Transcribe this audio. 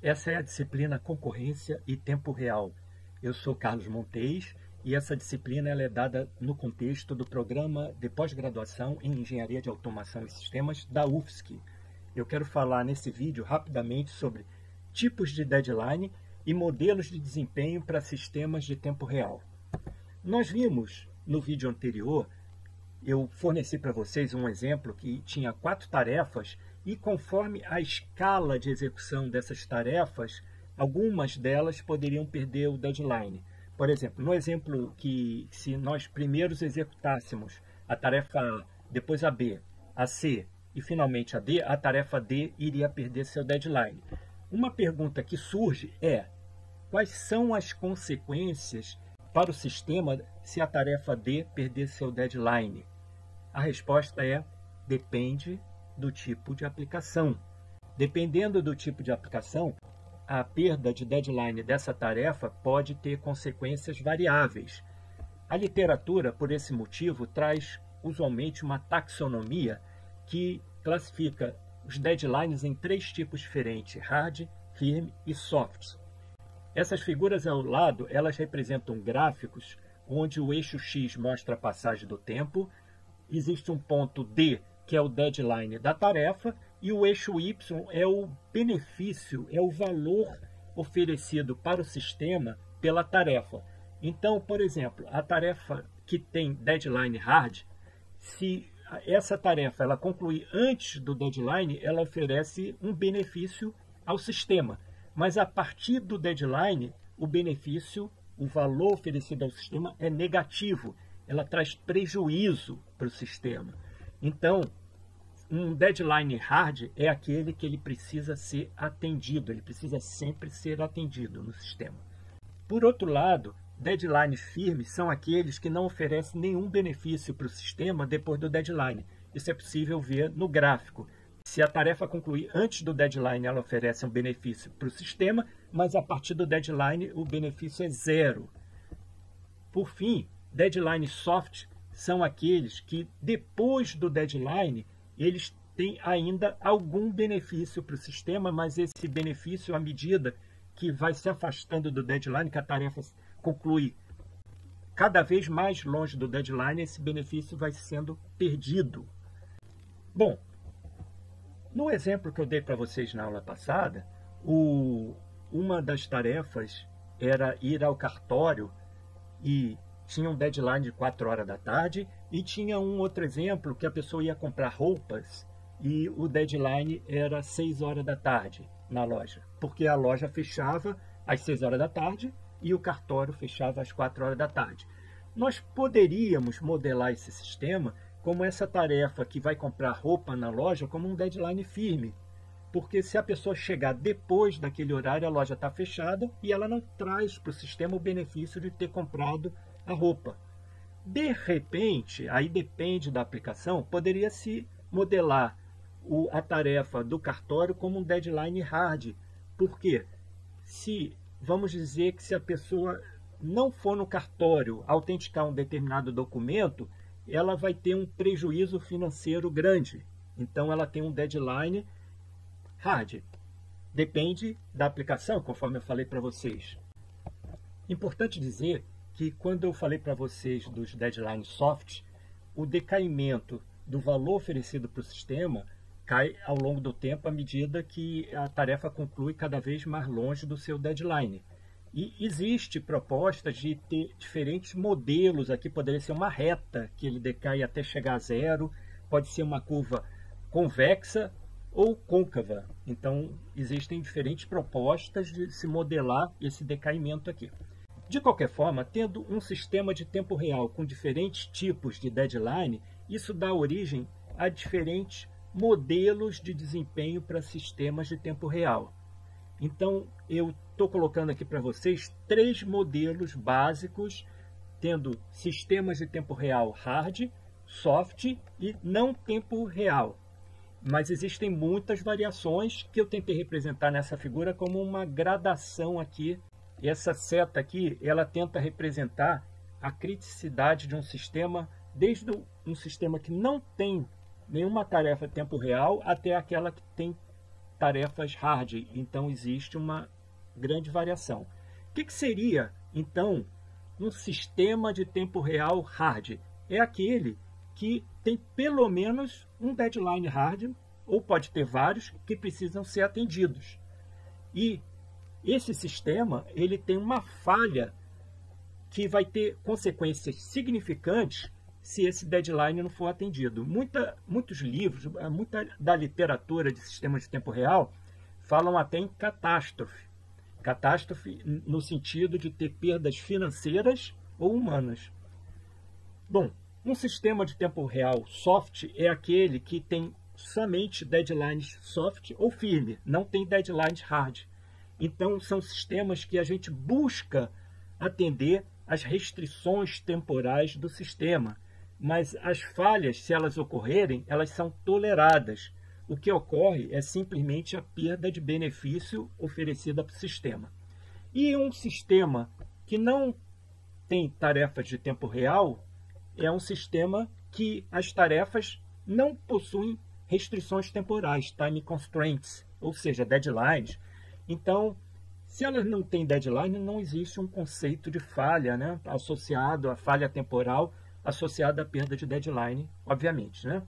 Essa é a disciplina Concorrência e Tempo Real. Eu sou Carlos Montes e essa disciplina ela é dada no contexto do programa de pós-graduação em Engenharia de Automação e Sistemas da UFSC. Eu quero falar nesse vídeo rapidamente sobre tipos de deadline e modelos de desempenho para sistemas de tempo real. Nós vimos no vídeo anterior, eu forneci para vocês um exemplo que tinha 4 tarefas e conforme a escala de execução dessas tarefas, algumas delas poderiam perder o deadline. Por exemplo, no exemplo que se nós primeiro executássemos a tarefa A, depois a B, a C e finalmente a D, a tarefa D iria perder seu deadline. Uma pergunta que surge é: quais são as consequências para o sistema se a tarefa D perder seu deadline? A resposta é: depende do tipo de aplicação. Dependendo do tipo de aplicação, a perda de deadline dessa tarefa pode ter consequências variáveis. A literatura, por esse motivo, traz usualmente uma taxonomia que classifica os deadlines em 3 tipos diferentes: hard, firme e soft. Essas figuras ao lado, elas representam gráficos onde o eixo X mostra a passagem do tempo, existe um ponto D, que é o deadline da tarefa, e o eixo Y é o benefício, é o valor oferecido para o sistema pela tarefa. Então, por exemplo, a tarefa que tem deadline hard, se essa tarefa ela concluir antes do deadline, ela oferece um benefício ao sistema. Mas a partir do deadline, o benefício, o valor oferecido ao sistema é negativo. Ela traz prejuízo para o sistema. Então, um deadline hard é aquele que ele precisa ser atendido, ele precisa sempre ser atendido no sistema. Por outro lado, deadlines firmes são aqueles que não oferecem nenhum benefício para o sistema depois do deadline. Isso é possível ver no gráfico. Se a tarefa concluir antes do deadline, ela oferece um benefício para o sistema, mas a partir do deadline o benefício é zero. Por fim, deadlines soft são aqueles que depois do deadline eles têm ainda algum benefício para o sistema, mas esse benefício, à medida que vai se afastando do deadline, que a tarefa conclui cada vez mais longe do deadline, esse benefício vai sendo perdido. Bom, no exemplo que eu dei para vocês na aula passada, uma das tarefas era ir ao cartório e tinha um deadline de 4 horas da tarde, e tinha um outro exemplo que a pessoa ia comprar roupas e o deadline era 6 horas da tarde na loja, porque a loja fechava às 6 horas da tarde e o cartório fechava às 4 horas da tarde. Nós poderíamos modelar esse sistema como essa tarefa que vai comprar roupa na loja como um deadline firme, porque se a pessoa chegar depois daquele horário, a loja está fechada e ela não traz para o sistema o benefício de ter comprado a roupa. De repente, aí depende da aplicação, poderia se modelar a tarefa do cartório como um deadline hard. Por quê? Vamos dizer que se a pessoa não for no cartório autenticar um determinado documento, ela vai ter um prejuízo financeiro grande. Então ela tem um deadline hard. Depende da aplicação, conforme eu falei para vocês. Importante dizer que quando eu falei para vocês dos deadlines soft, o decaimento do valor oferecido para o sistema cai ao longo do tempo à medida que a tarefa conclui cada vez mais longe do seu deadline. E existe propostas de ter diferentes modelos. Aqui poderia ser uma reta que ele decai até chegar a zero, pode ser uma curva convexa ou côncava. Então existem diferentes propostas de se modelar esse decaimento aqui. De qualquer forma, tendo um sistema de tempo real com diferentes tipos de deadline, isso dá origem a diferentes modelos de desempenho para sistemas de tempo real. Então, eu estou colocando aqui para vocês 3 modelos básicos, tendo sistemas de tempo real hard, soft e não tempo real. Mas existem muitas variações que eu tentei representar nessa figura como uma gradação aqui. Essa seta aqui, ela tenta representar a criticidade de um sistema, desde um sistema que não tem nenhuma tarefa em tempo real até aquela que tem tarefas hard, então existe uma grande variação. O que seria, então, um sistema de tempo real hard? É aquele que tem pelo menos um deadline hard, ou pode ter vários, que precisam ser atendidos. E esse sistema ele tem uma falha que vai ter consequências significantes se esse deadline não for atendido. Muitos livros, muita da literatura de sistemas de tempo real falam até em catástrofe. Catástrofe no sentido de ter perdas financeiras ou humanas. Bom, um sistema de tempo real soft é aquele que tem somente deadlines soft ou firme, não tem deadlines hard. Então, são sistemas que a gente busca atender às restrições temporais do sistema, mas as falhas, se elas ocorrerem, elas são toleradas. O que ocorre é simplesmente a perda de benefício oferecida para o sistema. E um sistema que não tem tarefas de tempo real é um sistema que as tarefas não possuem restrições temporais, time constraints, ou seja, deadlines. Então, se elas não têm deadline, não existe um conceito de falha, né, associado à falha temporal, associada à perda de deadline, obviamente, né?